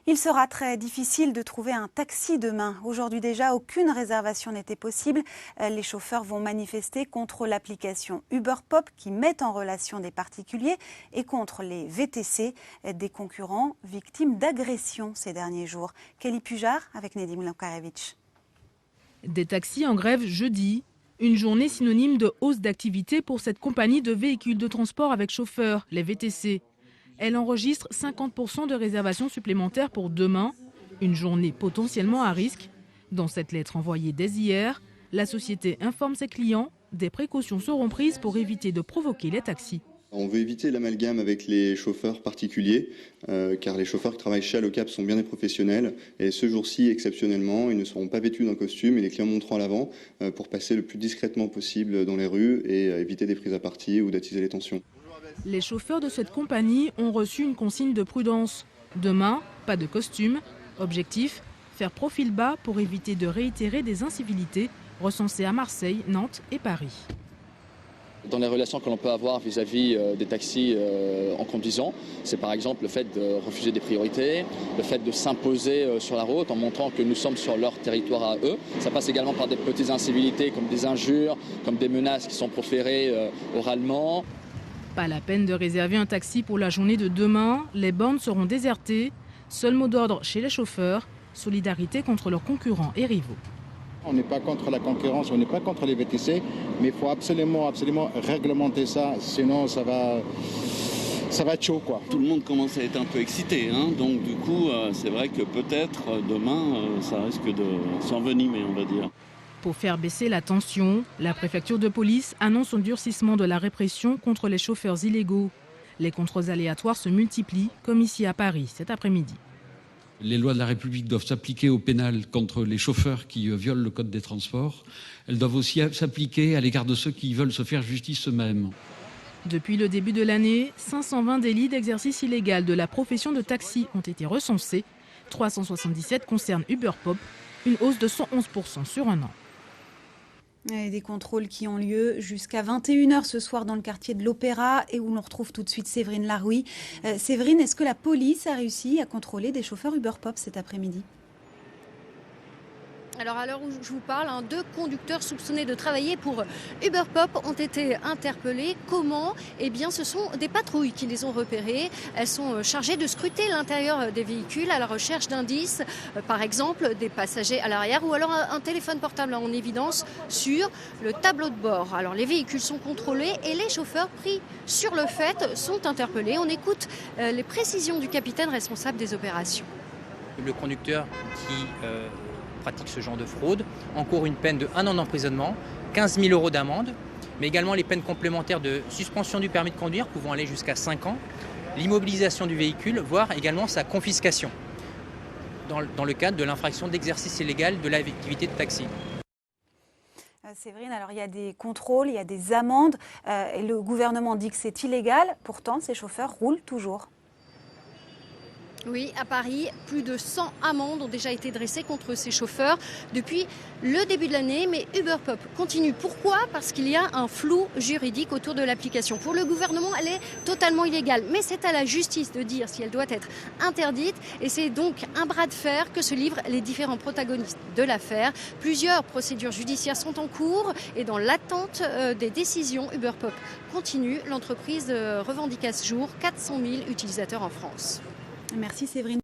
Il sera très difficile de trouver un taxi demain. Aujourd'hui déjà, aucune réservation n'était possible. Les chauffeurs vont manifester contre l'application Uber Pop qui met en relation des particuliers et contre les VTC, des concurrents victimes d'agressions ces derniers jours. Kelly Pujard avec Nedim Lankarevitch. Des taxis en grève jeudi. Une journée synonyme de hausse d'activité pour cette compagnie de véhicules de transport avec chauffeur, les VTC. Elle enregistre 50% de réservations supplémentaires pour demain, une journée potentiellement à risque. Dans cette lettre envoyée dès hier, la société informe ses clients, des précautions seront prises pour éviter de provoquer les taxis. On veut éviter l'amalgame avec les chauffeurs particuliers, car les chauffeurs qui travaillent chez Allocap sont bien des professionnels. Et ce jour-ci, exceptionnellement, ils ne seront pas vêtus d'un costume et les clients monteront à l'avant pour passer le plus discrètement possible dans les rues et éviter des prises à partie ou d'attiser les tensions. Les chauffeurs de cette compagnie ont reçu une consigne de prudence. Demain, pas de costume. Objectif, faire profil bas pour éviter de réitérer des incivilités recensées à Marseille, Nantes et Paris. Dans les relations que l'on peut avoir vis-à-vis des taxis en conduisant, c'est par exemple le fait de refuser des priorités, le fait de s'imposer sur la route en montrant que nous sommes sur leur territoire à eux. Ça passe également par des petites incivilités comme des injures, comme des menaces qui sont proférées oralement. Pas la peine de réserver un taxi pour la journée de demain. Les bornes seront désertées. Seul mot d'ordre chez les chauffeurs, solidarité contre leurs concurrents et rivaux. On n'est pas contre la concurrence, on n'est pas contre les VTC, mais il faut absolument réglementer ça, sinon ça va être chaud, quoi. Tout le monde commence à être un peu excité, donc du coup c'est vrai que peut-être demain ça risque de s'envenimer, on va dire. Pour faire baisser la tension, la préfecture de police annonce un durcissement de la répression contre les chauffeurs illégaux. Les contrôles aléatoires se multiplient, comme ici à Paris cet après-midi. Les lois de la République doivent s'appliquer au pénal contre les chauffeurs qui violent le code des transports. Elles doivent aussi s'appliquer à l'égard de ceux qui veulent se faire justice eux-mêmes. Depuis le début de l'année, 520 délits d'exercice illégal de la profession de taxi ont été recensés. 377 concernent Uber Pop, une hausse de 111% sur un an. Et des contrôles qui ont lieu jusqu'à 21h ce soir dans le quartier de l'Opéra et où l'on retrouve tout de suite Séverine Larouille. Séverine, est-ce que la police a réussi à contrôler des chauffeurs Uber Pop cet après-midi ? Alors à l'heure où je vous parle, 2 conducteurs soupçonnés de travailler pour Uber Pop ont été interpellés. Comment ? Eh bien ce sont des patrouilles qui les ont repérés. Elles sont chargées de scruter l'intérieur des véhicules à la recherche d'indices, par exemple des passagers à l'arrière ou alors un téléphone portable en évidence sur le tableau de bord. Alors les véhicules sont contrôlés et les chauffeurs pris sur le fait sont interpellés. On écoute les précisions du capitaine responsable des opérations. Le conducteur qui pratique ce genre de fraude encourt une peine de 1 an d'emprisonnement, 15 000 € d'amende, mais également les peines complémentaires de suspension du permis de conduire pouvant aller jusqu'à 5 ans, l'immobilisation du véhicule, voire également sa confiscation dans le cadre de l'infraction d'exercice illégal de l'activité de taxi. Séverine, alors il y a des contrôles, il y a des amendes, et le gouvernement dit que c'est illégal, pourtant ces chauffeurs roulent toujours. Oui, à Paris, plus de 100 amendes ont déjà été dressées contre ces chauffeurs depuis le début de l'année. Mais Uber Pop continue. Pourquoi ? Parce qu'il y a un flou juridique autour de l'application. Pour le gouvernement, elle est totalement illégale. Mais c'est à la justice de dire si elle doit être interdite. Et c'est donc un bras de fer que se livrent les différents protagonistes de l'affaire. Plusieurs procédures judiciaires sont en cours. Et dans l'attente des décisions, Uber Pop continue. L'entreprise revendique à ce jour 400 000 utilisateurs en France. Merci Séverine.